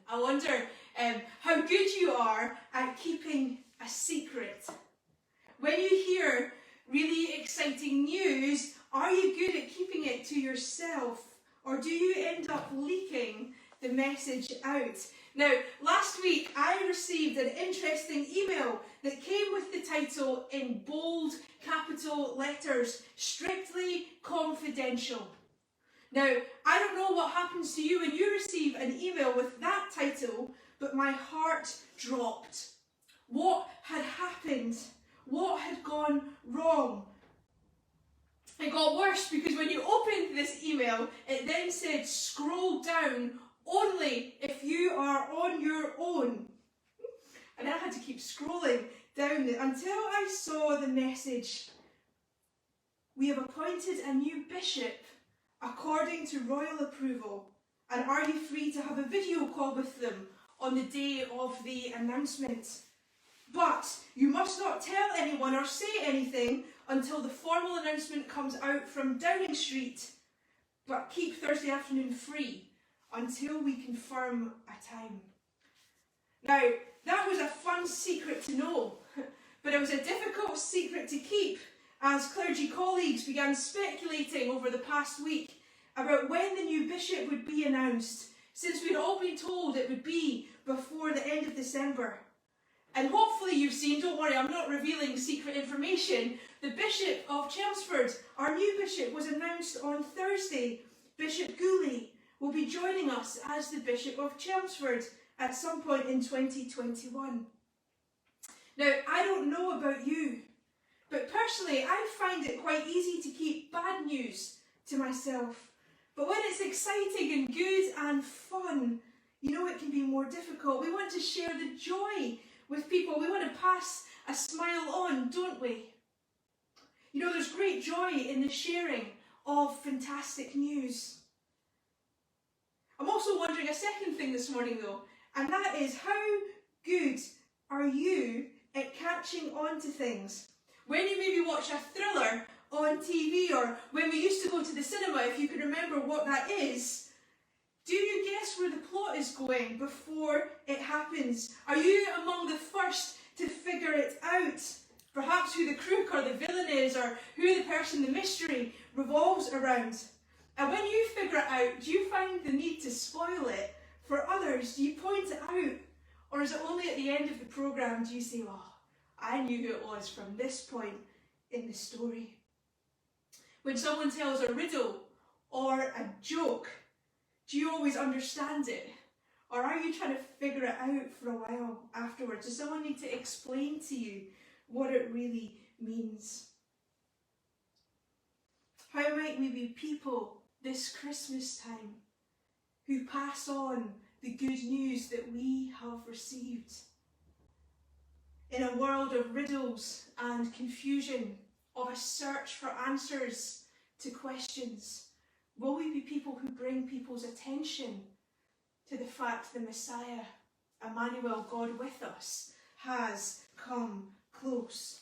I wonder how good you are at keeping a secret. When you hear really exciting news, are you good at keeping it to yourself? Or do you end up leaking the message out? Now, last week I received an interesting email that came with the title in bold capital letters, "Strictly Confidential." Now, I don't know what happens to you when you receive an email with that title, but my heart dropped. What had happened? What had gone wrong? It got worse because when you opened this email, it then said, "Scroll down only if you are on your own." And I had to keep scrolling down until I saw the message. "We have appointed a new bishop according to royal approval, and are you free to have a video call with them on the day of the announcement? But you must not tell anyone or say anything until the formal announcement comes out from Downing Street, but keep Thursday afternoon free until we confirm a time." Now, that was a fun secret to know, but it was a difficult secret to keep as clergy colleagues began speculating over the past week about when the new bishop would be announced, since we'd all been told it would be before the end of December. And hopefully you've seen, don't worry, I'm not revealing secret information, the Bishop of Chelmsford, our new bishop, was announced on Thursday. Bishop Gooley will be joining us as the Bishop of Chelmsford at some point in 2021. Now, I don't know about you, but personally I find it quite easy to keep bad news to myself. But when it's exciting and good and fun, you know, it can be more difficult. We want to share the joy with people. We want to pass a smile on, don't we? You know, there's great joy in the sharing of fantastic news. I'm also wondering a second thing this morning though, and that is, how good are you at catching on to things? When you maybe watch a thriller on TV, or when we used to go to the cinema, if you can remember what that is, do you guess where the plot is going before it happens? Are you among the first to figure it out? Perhaps who the crook or the villain is, or who the person the mystery revolves around. And when you figure it out, do you find the need to spoil it for others? Do you point it out? Or is it only at the end of the programme do you say, "Oh, I knew who it was from this point in the story"? When someone tells a riddle or a joke, do you always understand it? Or are you trying to figure it out for a while afterwards? Does someone need to explain to you what it really means? How might we be people this Christmas time who pass on the good news that we have received? In a world of riddles and confusion, of a search for answers to questions, will we be people who bring people's attention to the fact the Messiah, Emmanuel, God with us, has come close?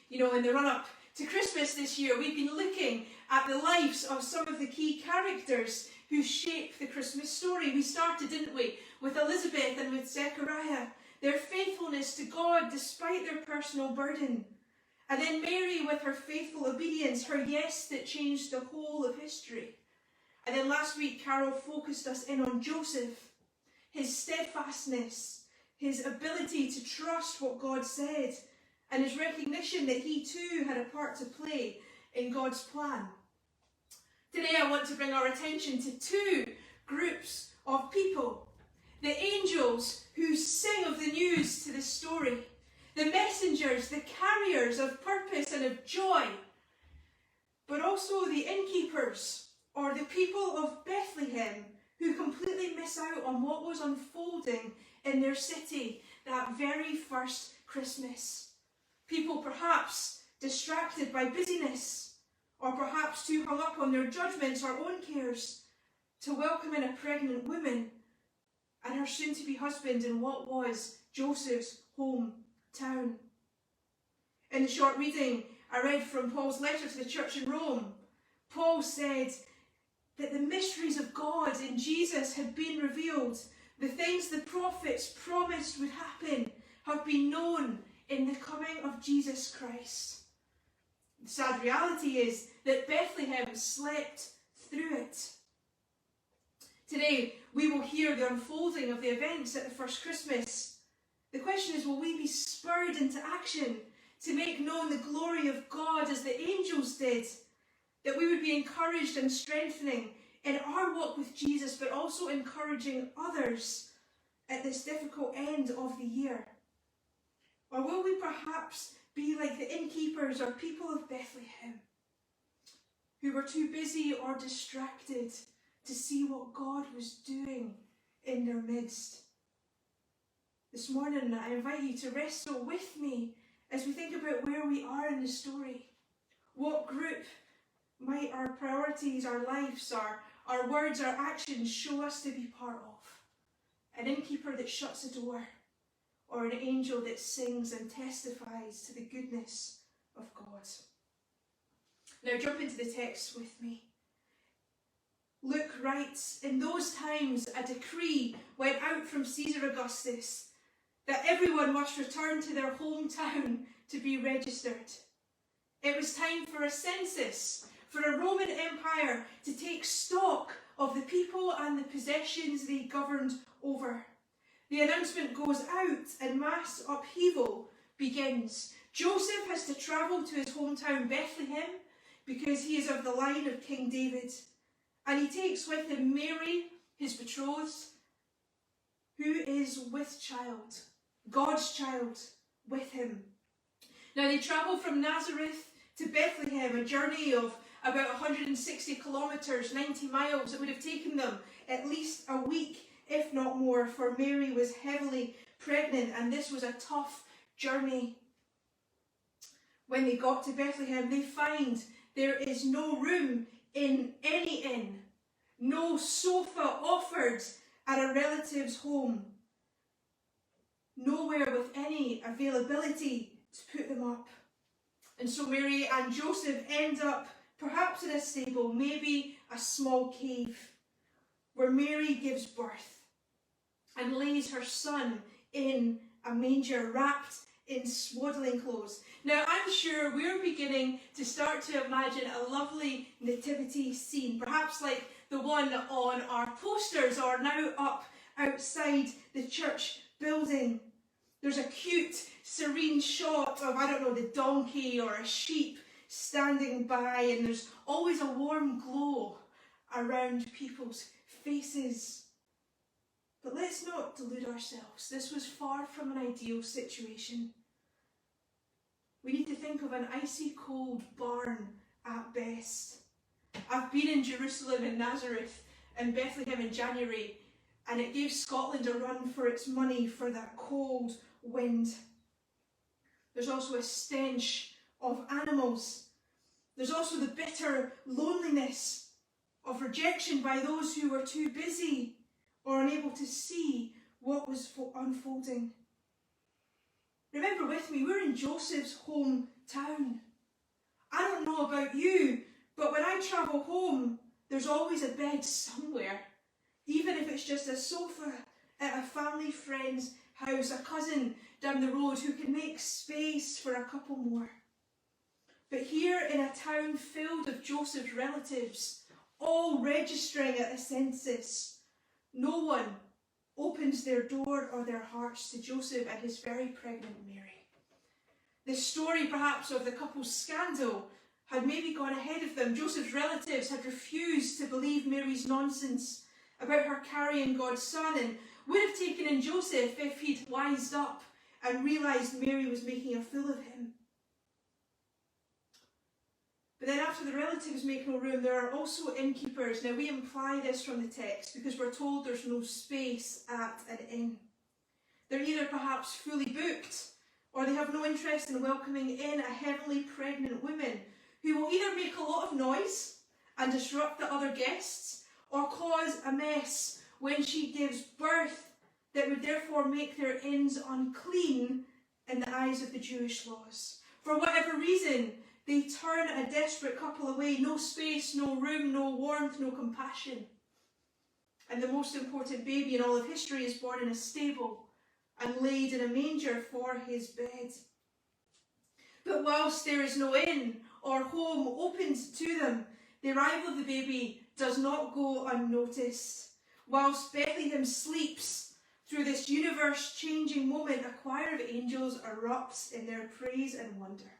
You know, in the run-up to Christmas this year, we've been looking at the lives of some of the key characters who shape the Christmas story. We started, didn't we, with Elizabeth and with Zechariah, their faithfulness to God despite their personal burden. And then Mary with her faithful obedience, her yes that changed the whole of history. And then last week, Carol focused us in on Joseph, his steadfastness, his ability to trust what God said, and his recognition that he too had a part to play in God's plan. Today I want to bring our attention to two groups of people. The angels who sing of the news to the story. The messengers, the carriers of purpose and of joy. But also the innkeepers, or the people of Bethlehem, who completely miss out on what was unfolding in their city that very first Christmas. People perhaps distracted by busyness, or perhaps too hung up on their judgments or own cares, to welcome in a pregnant woman and her soon-to-be husband in what was Joseph's hometown. In the short reading I read from Paul's letter to the church in Rome, Paul said that the mysteries of God in Jesus had been revealed, The things the prophets promised would happen have been known in the coming of Jesus Christ. The sad reality is that Bethlehem slept through it. Today, we will hear the unfolding of the events at the first Christmas. The question is, will we be spurred into action to make known the glory of God as the angels did? That we would be encouraged and strengthening in our walk with Jesus, but also encouraging others at this difficult end of the year? Or will we perhaps be like the innkeepers or people of Bethlehem, who were too busy or distracted to see what God was doing in their midst? This morning, I invite you to wrestle with me as we think about where we are in the story. What group might our priorities, our lives, our words, our actions show us to be part of? An innkeeper that shuts a door, or an angel that sings and testifies to the goodness of God? Now jump into the text with me. Luke writes, "In those times a decree went out from Caesar Augustus that everyone must return to their hometown to be registered. It was time for a census, for a Roman Empire to take stock of the people and the possessions they governed over. The announcement goes out and mass upheaval begins. Joseph has to travel to his hometown Bethlehem because he is of the line of King David. And he takes with him Mary, his betrothed, who is with child, God's child, with him. Now they travel from Nazareth to Bethlehem, a journey of about 160 kilometres, 90 miles. It would have taken them at least a week, if not more, for Mary was heavily pregnant, and this was a tough journey. When they got to Bethlehem, they find there is no room in any inn, no sofa offered at a relative's home, nowhere with any availability to put them up. And so Mary and Joseph end up perhaps in a stable, maybe a small cave, where Mary gives birth and lays her son in a manger wrapped in swaddling clothes. Now I'm sure we're beginning to start to imagine a lovely nativity scene, perhaps like the one on our posters or now up outside the church building. There's a cute, serene shot of, I don't know, the donkey or a sheep standing by, and there's always a warm glow around people's faces. But let's not delude ourselves. This was far from an ideal situation. We need to think of an icy cold barn at best. I've been in Jerusalem and Nazareth and Bethlehem in January, and it gave Scotland a run for its money for that cold wind. There's also a stench of animals. There's also the bitter loneliness of rejection by those who were too busy or unable to see what was unfolding. Remember with me, we're in Joseph's hometown. I don't know about you, but when I travel home, there's always a bed somewhere. Even if it's just a sofa at a family friend's house, a cousin down the road who can make space for a couple more. But here in a town filled with Joseph's relatives, all registering at a census, no one opens their door or their hearts to Joseph and his very pregnant Mary. The story perhaps of the couple's scandal had maybe gone ahead of them. Joseph's relatives had refused to believe Mary's nonsense about her carrying God's son, and would have taken in Joseph if he'd wised up and realised Mary was making a fool of him. But then after the relatives make no room, there are also innkeepers. Now we imply this from the text because we're told there's no space at an inn. They're either perhaps fully booked, or they have no interest in welcoming in a heavily pregnant woman who will either make a lot of noise and disrupt the other guests, or cause a mess when she gives birth that would therefore make their inns unclean in the eyes of the Jewish laws. For whatever reason, they turn a desperate couple away. No space, no room, no warmth, no compassion. And the most important baby in all of history is born in a stable and laid in a manger for his bed. But whilst there is no inn or home opened to them, the arrival of the baby does not go unnoticed. Whilst Bethlehem sleeps through this universe-changing moment, a choir of angels erupts in their praise and wonder.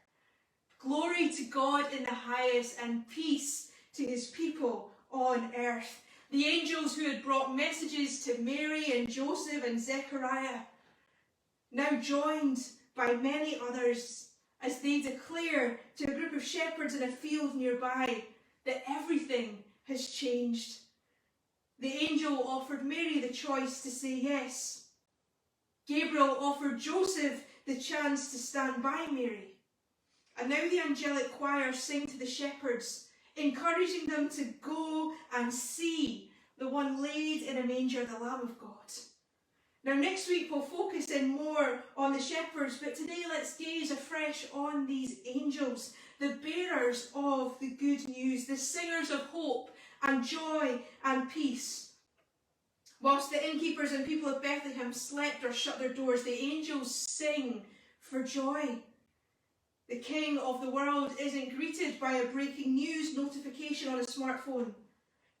Glory to God in the highest, and peace to his people on earth. The angels who had brought messages to Mary and Joseph and Zechariah, now joined by many others as they declare to a group of shepherds in a field nearby that everything has changed. The angel offered Mary the choice to say yes. Gabriel offered Joseph the chance to stand by Mary. And now the angelic choir sing to the shepherds, encouraging them to go and see the one laid in a manger, the Lamb of God. Now next week we'll focus in more on the shepherds, but today let's gaze afresh on these angels, the bearers of the good news, the singers of hope and joy and peace. Whilst the innkeepers and people of Bethlehem slept or shut their doors, the angels sing for joy. The King of the world isn't greeted by a breaking news notification on a smartphone,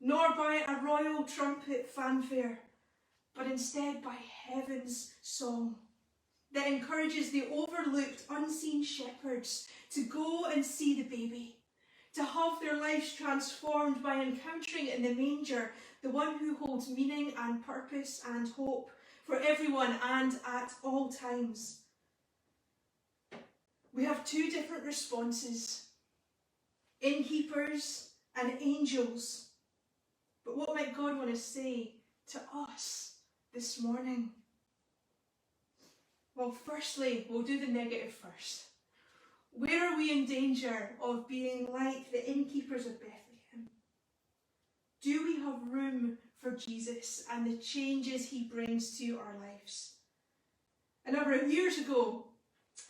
nor by a royal trumpet fanfare, but instead by heaven's song that encourages the overlooked, unseen shepherds to go and see the baby, to have their lives transformed by encountering in the manger the one who holds meaning and purpose and hope for everyone and at all times. We have two different responses, innkeepers and angels. But what might God want to say to us this morning? Well, firstly, we'll do the negative first. Where are we in danger of being like the innkeepers of Bethlehem? Do we have room for Jesus and the changes he brings to our lives? A number of years ago,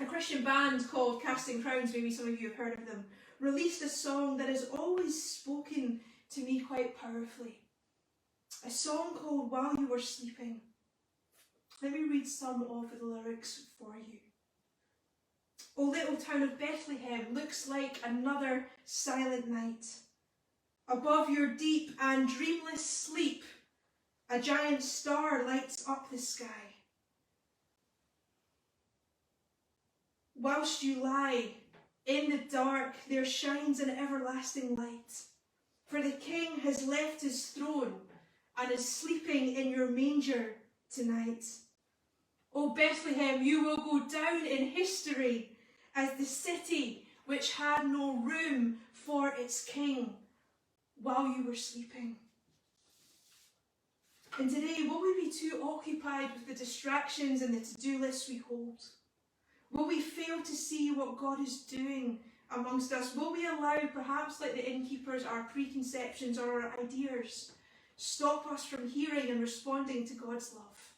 a Christian band called Casting Crowns, maybe some of you have heard of them, released a song that has always spoken to me quite powerfully. A song called While You Were Sleeping. Let me read some of the lyrics for you. O little town of Bethlehem looks like another silent night. Above your deep and dreamless sleep, a giant star lights up the sky. Whilst you lie in the dark, there shines an everlasting light. For the King has left his throne and is sleeping in your manger tonight. O Bethlehem, you will go down in history as the city which had no room for its king while you were sleeping. And today, will we be too occupied with the distractions and the to-do lists we hold? Will we fail to see what God is doing amongst us? Will we allow, perhaps like the innkeepers, our preconceptions or our ideas stop us from hearing and responding to God's love?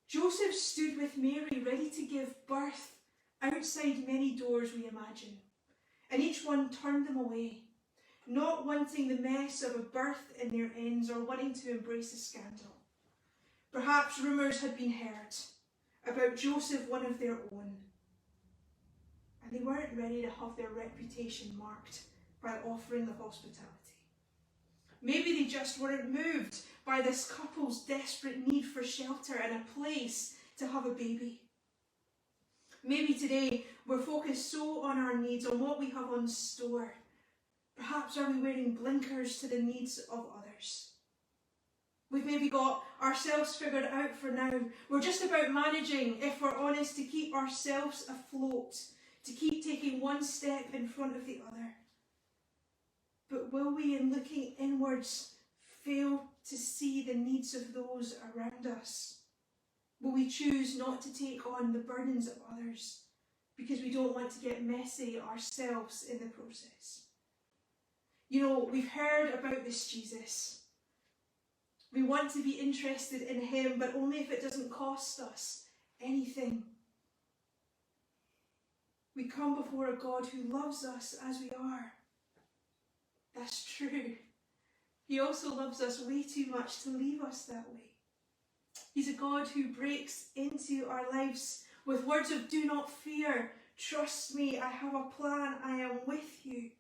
Joseph stood with Mary, ready to give birth outside many doors we imagine, and each one turned them away, not wanting the mess of a birth in their ends or wanting to embrace a scandal. Perhaps rumours had been heard about Joseph, one of their own, and they weren't ready to have their reputation marked by offering the hospitality. Maybe they just weren't moved by this couple's desperate need for shelter and a place to have a baby. Maybe today we're focused so on our needs, on what we have on store. Perhaps are we wearing blinkers to the needs of others? We've maybe got ourselves figured out for now. We're just about managing, if we're honest, to keep ourselves afloat, to keep taking one step in front of the other. But will we, in looking inwards, fail to see the needs of those around us? Will we choose not to take on the burdens of others because we don't want to get messy ourselves in the process? You know, we've heard about this Jesus. We want to be interested in him, but only if it doesn't cost us anything. We come before a God who loves us as we are. That's true. He also loves us way too much to leave us that way. He's a God who breaks into our lives with words of "do not fear, trust me, I have a plan, I am with you."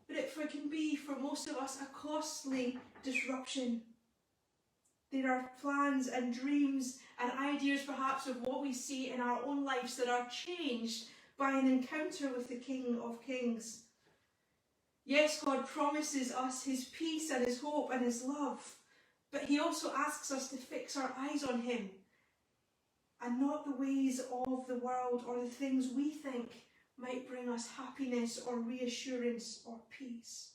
But it can be, for most of us, a costly disruption. There are plans and dreams and ideas perhaps of what we see in our own lives that are changed by an encounter with the King of Kings. Yes, God promises us his peace and his hope and his love, but he also asks us to fix our eyes on him and not the ways of the world or the things we think might bring us happiness or reassurance or peace.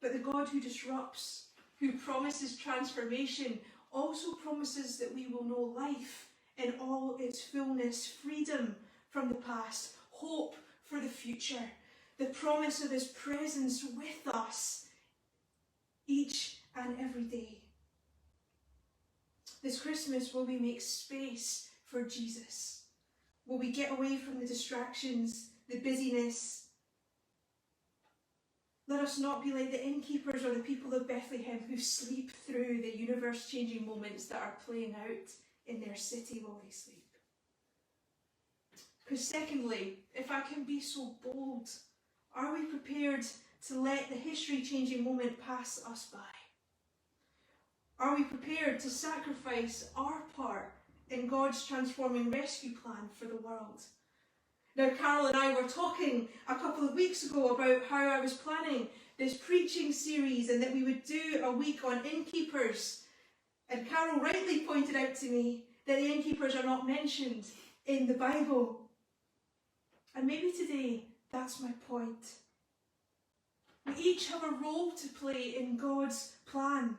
But the God who disrupts, who promises transformation, also promises that we will know life in all its fullness, freedom from the past, hope for the future, the promise of his presence with us each and every day. This Christmas, will we make space for Jesus? Will we get away from the distractions, the busyness? Let us not be like the innkeepers or the people of Bethlehem who sleep through the universe-changing moments that are playing out in their city while they sleep. Because secondly, if I can be so bold, are we prepared to let the history-changing moment pass us by? Are we prepared to sacrifice our part in God's transforming rescue plan for the world? Now, Carol and I were talking a couple of weeks ago about how I was planning this preaching series and that we would do a week on innkeepers. And Carol rightly pointed out to me that the innkeepers are not mentioned in the Bible. And maybe today, that's my point. We each have a role to play in God's plan,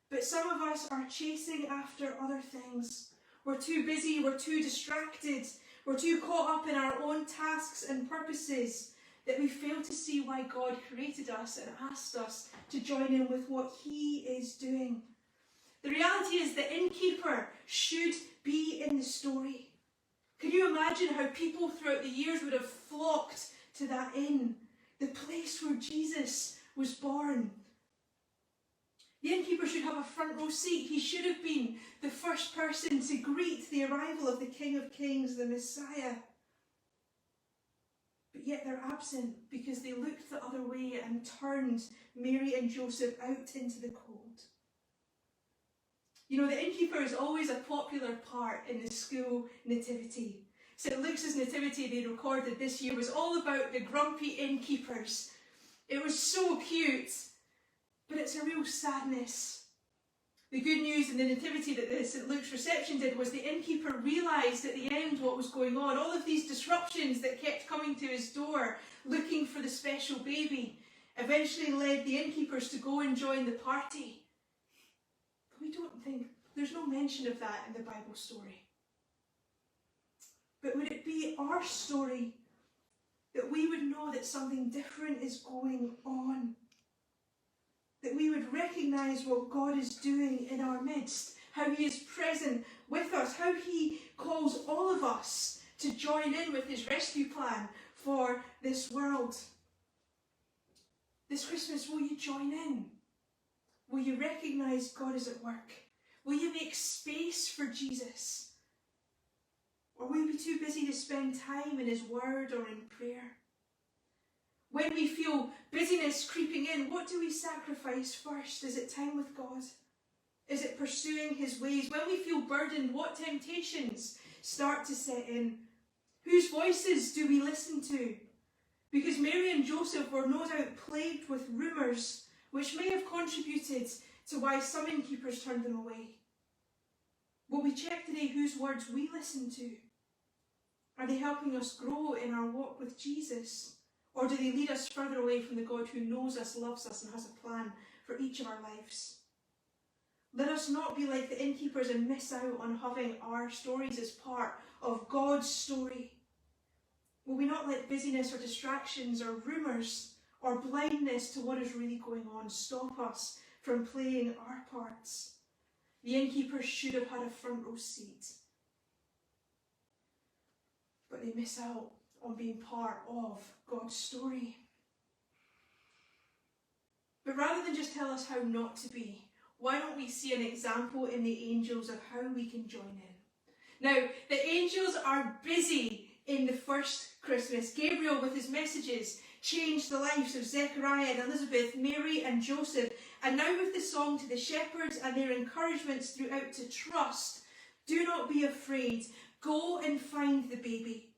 but some of us are chasing after other things. We're too busy, we're too distracted, we're too caught up in our own tasks and purposes that we fail to see why God created us and asked us to join in with what he is doing. The reality is the innkeeper should be in the story. Can you imagine how people throughout the years would have flocked to that inn, the place where Jesus was born? The innkeeper should have a front row seat. He should have been the first person to greet the arrival of the King of Kings, the Messiah. But yet they're absent because they looked the other way and turned Mary and Joseph out into the cold. You know, the innkeeper is always a popular part in the school nativity. St. Luke's nativity they recorded this year was all about the grumpy innkeepers. It was so cute, but it's a real sadness. The good news in the nativity that the St. Luke's reception did was the innkeeper realised at the end what was going on. All of these disruptions that kept coming to his door, looking for the special baby, eventually led the innkeepers to go and join the party. But we don't think, there's no mention of that in the Bible story. But would it be our story that we would know that something different is going on? That we would recognise what God is doing in our midst, how he is present with us, how he calls all of us to join in with his rescue plan for this world. This Christmas, will you join in? Will you recognise God is at work? Will you make space for Jesus? Or will you be too busy to spend time in his word or in prayer? When we feel busyness creeping in, what do we sacrifice first? Is it time with God? Is it pursuing his ways? When we feel burdened, what temptations start to set in? Whose voices do we listen to? Because Mary and Joseph were no doubt plagued with rumours, which may have contributed to why some innkeepers turned them away. Will we check today whose words we listen to? Are they helping us grow in our walk with Jesus? Or do they lead us further away from the God who knows us, loves us, and has a plan for each of our lives? Let us not be like the innkeepers and miss out on having our stories as part of God's story. Will we not let busyness or distractions or rumours or blindness to what is really going on stop us from playing our parts? The innkeepers should have had a front row seat, but they miss out on being part of God's story. just tell us how not to be. Why don't we see an example in the angels of how we can join in? Now, the angels are busy in the first Christmas. Gabriel, with his messages, changed the lives of Zechariah and Elizabeth, Mary and Joseph. And now with the song to the shepherds and their encouragements throughout to trust, do not be afraid. Go and find the baby.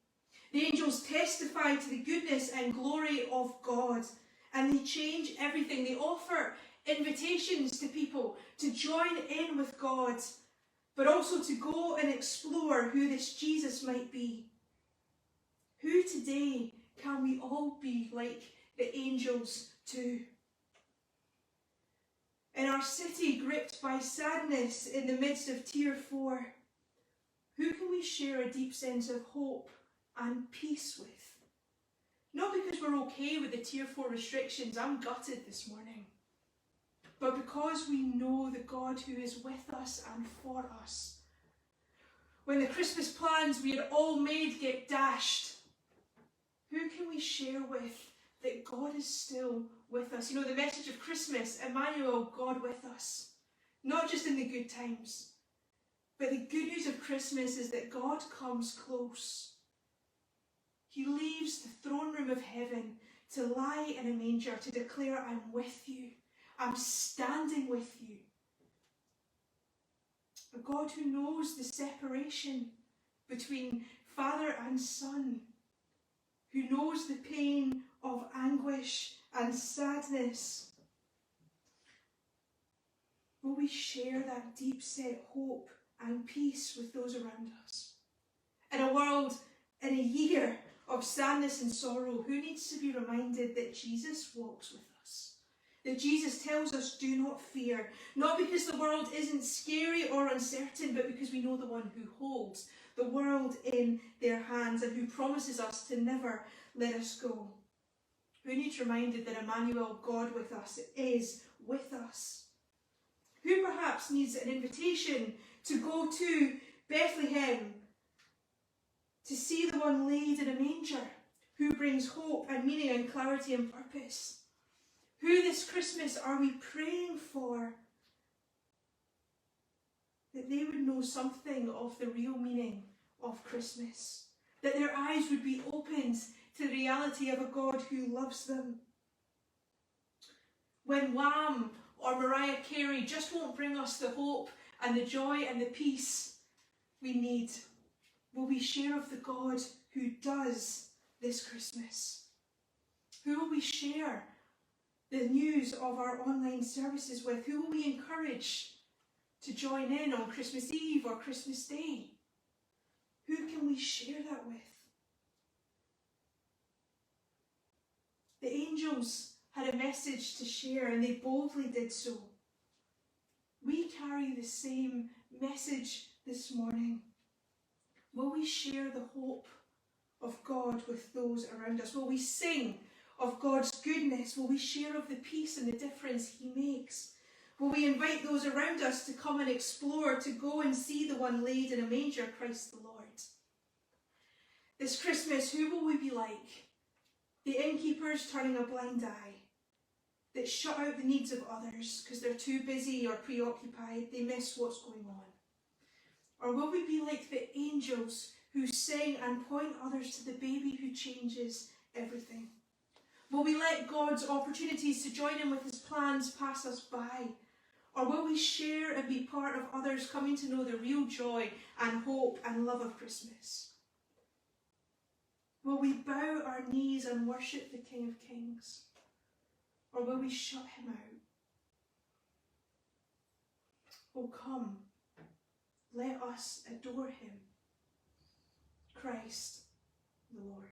The angels testify to the goodness and glory of God, and they change everything. They offer invitations to people to join in with God, but also to go and explore who this Jesus might be. Who today can we all be like the angels too? In our city gripped by sadness in the midst of tier 4, who can we share a deep sense of hope and peace with? Not because we're okay with the tier 4 restrictions, I'm gutted this morning, but because we know the God who is with us and for us. When the Christmas plans we had all made get dashed, who can we share with that God is still with us? You know, the message of Christmas, Emmanuel, God with us. Not just in the good times, but the good news of Christmas is that God comes close. He leaves the throne room of heaven to lie in a manger, to declare, I'm with you. I'm standing with you. A God who knows the separation between Father and Son, who knows the pain of anguish and sadness. Will we share that deep-set hope and peace with those around us? In a world, in a year of sadness and sorrow, who needs to be reminded that Jesus walks with us? That Jesus tells us, do not fear, not because the world isn't scary or uncertain, but because we know the one who holds the world in their hands and who promises us to never let us go. Who needs reminded that Emmanuel, God with us, is with us? Who perhaps needs an invitation to go to Bethlehem to see the one laid in a manger, who brings hope and meaning and clarity and purpose? Who this Christmas are we praying for, that they would know something of the real meaning of Christmas, that their eyes would be opened to the reality of a God who loves them? When Wham or Mariah Carey just won't bring us the hope and the joy and the peace we need, will we share of the God who does this Christmas? Who will we share the news of our online services with? Who will we encourage to join in on Christmas Eve or Christmas Day? Who can we share that with? The angels had a message to share, and they boldly did so. We carry the same message this morning. Will we share the hope of God with those around us? Will we sing of God's goodness? Will we share of the peace and the difference he makes? Will we invite those around us to come and explore, to go and see the one laid in a manger, Christ the Lord? This Christmas, who will we be like? The innkeepers turning a blind eye, that shut out the needs of others because they're too busy or preoccupied, they miss what's going on? Or will we be like the angels who sing and point others to the baby who changes everything? Will we let God's opportunities to join in with his plans pass us by? Or will we share and be part of others coming to know the real joy and hope and love of Christmas? Will we bow our knees and worship the King of Kings? Or will we shut him out? Oh, come, let us adore him, Christ the Lord.